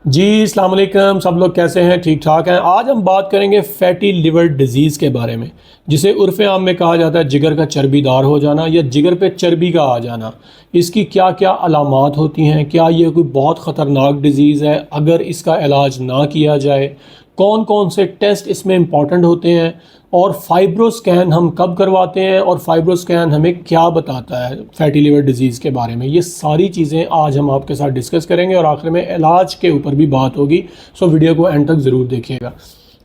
जी अस्सलाम वालेकुम। सब लोग कैसे हैं? ठीक ठाक हैं। आज हम बात करेंगे फैटी लिवर डिजीज़ के बारे में, जिसे उर्फ़ आम में कहा जाता है जिगर का चर्बीदार हो जाना या जिगर पे चर्बी का आ जाना। इसकी क्या क्या अलामात होती हैं? क्या ये कोई बहुत ख़तरनाक डिज़ीज़ है? अगर इसका इलाज ना किया जाए, कौन कौन से टेस्ट इसमें इम्पॉर्टेंट होते हैं, और फाइब्रोस्कैन हम कब करवाते हैं, और फाइब्रोस्कैन हमें क्या बताता है फैटी लिवर डिजीज़ के बारे में, ये सारी चीज़ें आज हम आपके साथ डिस्कस करेंगे और आखिर में इलाज के ऊपर भी बात होगी। सो वीडियो को एंड तक ज़रूर देखिएगा।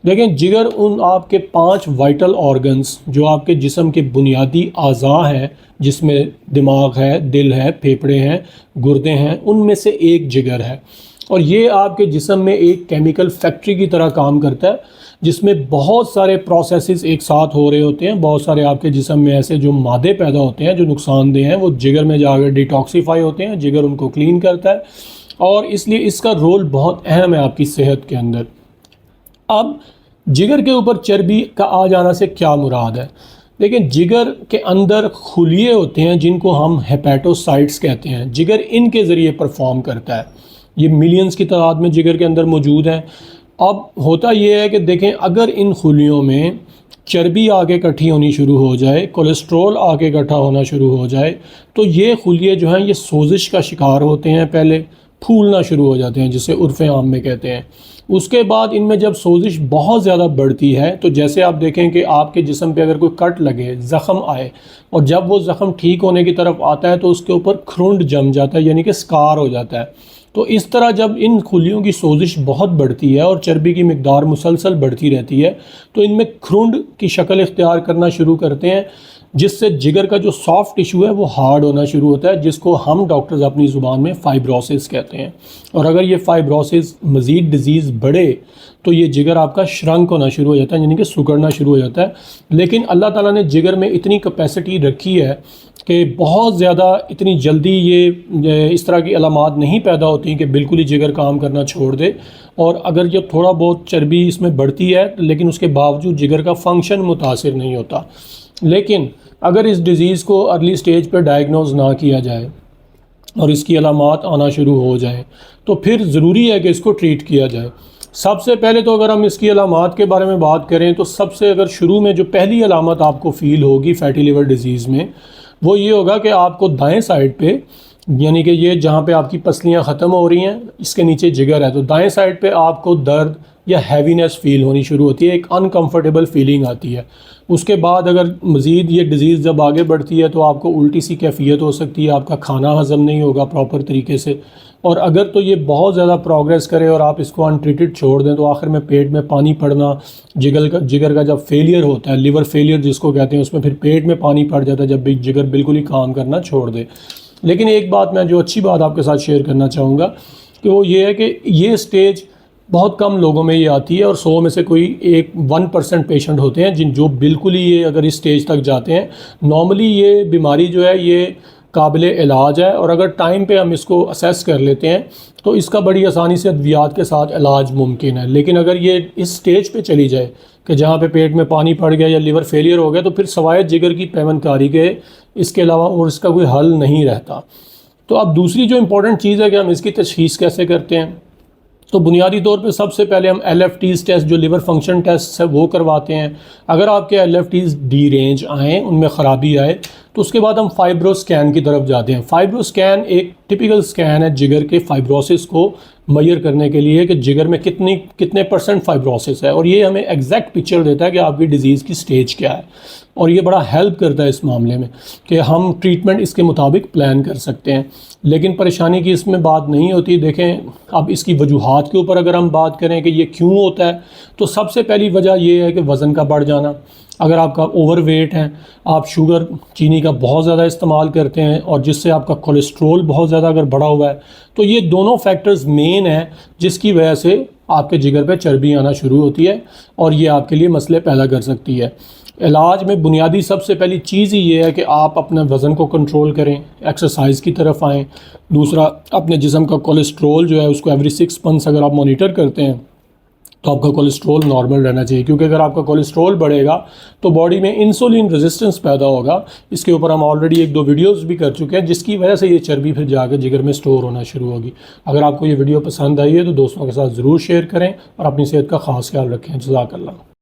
लेकिन जिगर उन आपके 5 वाइटल ऑर्गन्स जो आपके जिस्म के बुनियादी अज़ा हैं, जिसमें दिमाग है, दिल है, फेफड़े हैं, गुर्दे हैं, उनमें से एक जिगर है। और ये आपके जिस्म में एक केमिकल फैक्ट्री की तरह काम करता है, जिसमें बहुत सारे प्रोसेसेस एक साथ हो रहे होते हैं। बहुत सारे आपके जिस्म में ऐसे जो मादे पैदा होते हैं जो नुकसानदेह हैं, वो जिगर में जाकर डिटॉक्सीफाई होते हैं, जिगर उनको क्लीन करता है, और इसलिए इसका रोल बहुत अहम है आपकी सेहत के अंदर। अब जिगर के ऊपर चर्बी का आ जाना से क्या मुराद है? लेकिन जिगर के अंदर खुलिये होते हैं जिनको हम हेपेटोसाइट्स कहते हैं। जिगर इनके ज़रिए परफॉर्म करता है। ये मिलियंस की तादाद में जिगर के अंदर मौजूद हैं। अब होता ये है कि देखें, अगर इन खुलियों में चर्बी आके इकट्ठी होनी शुरू हो जाए, कोलेस्ट्रॉल आके इकट्ठा होना शुरू हो जाए, तो ये खुलिये जो हैं ये सोजिश का शिकार होते हैं। पहले फूलना शुरू हो जाते हैं, जिसे उर्फ़ आम में कहते हैं। उसके बाद इनमें जब सोजिश बहुत ज़्यादा बढ़ती है, तो जैसे आप देखें कि आपके जिस्म पे अगर कोई कट लगे, ज़ख़म आए, और जब वो ज़ख़म ठीक होने की तरफ आता है तो उसके ऊपर खुरुंड जम जाता है, यानी कि स्कार हो जाता है। तो इस तरह जब इन खुलियों की सोजिश बहुत बढ़ती है और चर्बी की मिकदार मुसलसल बढ़ती रहती है, तो इनमें खुरुंड की शक्ल इख्तियार करना शुरू करते हैं, जिससे जिगर का जो सॉफ्ट टिश्यू है वो हार्ड होना शुरू होता है, जिसको हम डॉक्टर्स अपनी ज़ुबान में फाइब्रोसिस कहते हैं। और अगर ये फाइब्रोसिस मज़ीद डिज़ीज़ बढ़े तो ये जिगर आपका श्रंक होना शुरू हो जाता है, यानी कि सिकुड़ना शुरू हो जाता है। लेकिन अल्लाह ताला ने जिगर में इतनी कैपेसिटी रखी है कि बहुत ज़्यादा इतनी जल्दी ये इस तरह की अलामात नहीं पैदा होती कि बिल्कुल ही जिगर काम करना छोड़ दे। और अगर जब थोड़ा बहुत चर्बी इसमें बढ़ती है, लेकिन उसके बावजूद जिगर का फंक्शन मुतासिर नहीं होता। लेकिन अगर इस डिज़ीज़ को अर्ली स्टेज पर डायग्नोज ना किया जाए और इसकी अलामात आना शुरू हो जाए, तो फिर ज़रूरी है कि इसको ट्रीट किया जाए। सबसे पहले तो अगर हम इसकी अलामात के बारे में बात करें, तो सबसे अगर शुरू में जो पहली अलामत आपको फ़ील होगी फैटी लिवर डिज़ीज़ में, वो ये होगा कि आपको दाएं साइड पे, यानी कि ये जहाँ पे आपकी पसलियाँ ख़त्म हो रही हैं, इसके नीचे जिगर है, तो दाएं साइड पे आपको दर्द या हैवीनेस फ़ील होनी शुरू होती है, एक अनकंफर्टेबल फीलिंग आती है। उसके बाद अगर मज़ीद ये डिज़ीज़ जब आगे बढ़ती है तो आपको उल्टी सी कैफियत हो सकती है, आपका खाना हज़म नहीं होगा प्रॉपर तरीके से। और अगर तो ये बहुत ज़्यादा प्रोग्रेस करे और आप इसको अनट्रीटेड छोड़ दें, तो आखिर में पेट में पानी पड़ना, जिगर का जब फेलियर होता है, लिवर फेलियर जिसको कहते हैं, उसमें फिर पेट में पानी पड़ जाता है जब भी जिगर बिल्कुल ही काम करना छोड़ दे। लेकिन एक बात मैं जो अच्छी बात आपके साथ शेयर करना चाहूँगा कि वो ये है कि ये स्टेज बहुत कम लोगों में ये आती है, और 100 में से कोई 1% पेशेंट होते हैं जो बिल्कुल ही ये अगर इस स्टेज तक जाते हैं। नॉर्मली ये बीमारी जो है ये काबिल इलाज है, और अगर टाइम पे हम इसको असेस कर लेते हैं तो इसका बड़ी आसानी से अद्वियात के साथ इलाज मुमकिन है। लेकिन अगर ये इस स्टेज पे चली जाए कि जहाँ पे पेट में पानी पड़ गया या लिवर फेलियर हो गया, तो फिर सवाए जिगर की पेवनकारी के इसके अलावा और इसका कोई हल नहीं रहता। तो अब दूसरी जो इम्पोर्टेंट चीज़ है कि हम इसकी तशख़ीस कैसे करते हैं, तो बुनियादी तौर पे सबसे पहले हम LFTs टेस्ट, जो लिवर फंक्शन टेस्ट है, वो करवाते हैं। अगर आपके LFTs डी रेंज आएँ, उनमें ख़राबी आए, तो उसके बाद हम फाइब्रोस्कैन की तरफ जाते हैं। फाइब्रोस्कैन एक टिपिकल स्कैन है जिगर के फाइब्रोसिस को मेजर करने के लिए कि जिगर में कितने परसेंट फाइब्रोसिस है, और ये हमें एग्जैक्ट पिक्चर देता है कि आपकी डिज़ीज़ की स्टेज क्या है। और ये बड़ा हेल्प करता है इस मामले में कि हम ट्रीटमेंट इसके मुताबिक प्लान कर सकते हैं। लेकिन परेशानी की इसमें बात नहीं होती। देखें, अब इसकी वजूहात के ऊपर अगर हम बात करें कि ये क्यों होता है, तो सबसे पहली वजह ये है कि वज़न का बढ़ जाना। अगर आपका ओवरवेट है, आप शुगर, चीनी का बहुत ज़्यादा इस्तेमाल करते हैं, और जिससे आपका कोलेस्ट्रॉल बहुत ज़्यादा अगर बढ़ा हुआ है, तो ये दोनों फैक्टर्स मेन हैं जिसकी वजह से आपके जिगर पे चर्बी आना शुरू होती है, और ये आपके लिए मसले पैदा कर सकती है। इलाज में बुनियादी सबसे पहली चीज़ ही ये है कि आप अपने वज़न को कंट्रोल करें, एक्सरसाइज की तरफ आएँ। दूसरा, अपने जिस्म का कोलेस्ट्रॉल जो है उसको एवरी 6 मंथ्स अगर आप मॉनिटर करते हैं तो आपका कोलेस्ट्रॉल नॉर्मल रहना चाहिए, क्योंकि अगर आपका कोलेस्ट्रॉल बढ़ेगा तो बॉडी में इंसुलिन रेजिस्टेंस पैदा होगा। इसके ऊपर हम ऑलरेडी 1-2 वीडियोस भी कर चुके हैं, जिसकी वजह से ये चर्बी फिर जाकर जिगर में स्टोर होना शुरू होगी। अगर आपको ये वीडियो पसंद आई है तो दोस्तों के साथ ज़रूर शेयर करें और अपनी सेहत का ख़ास ख्याल रखें। जज़ाकल्लाह।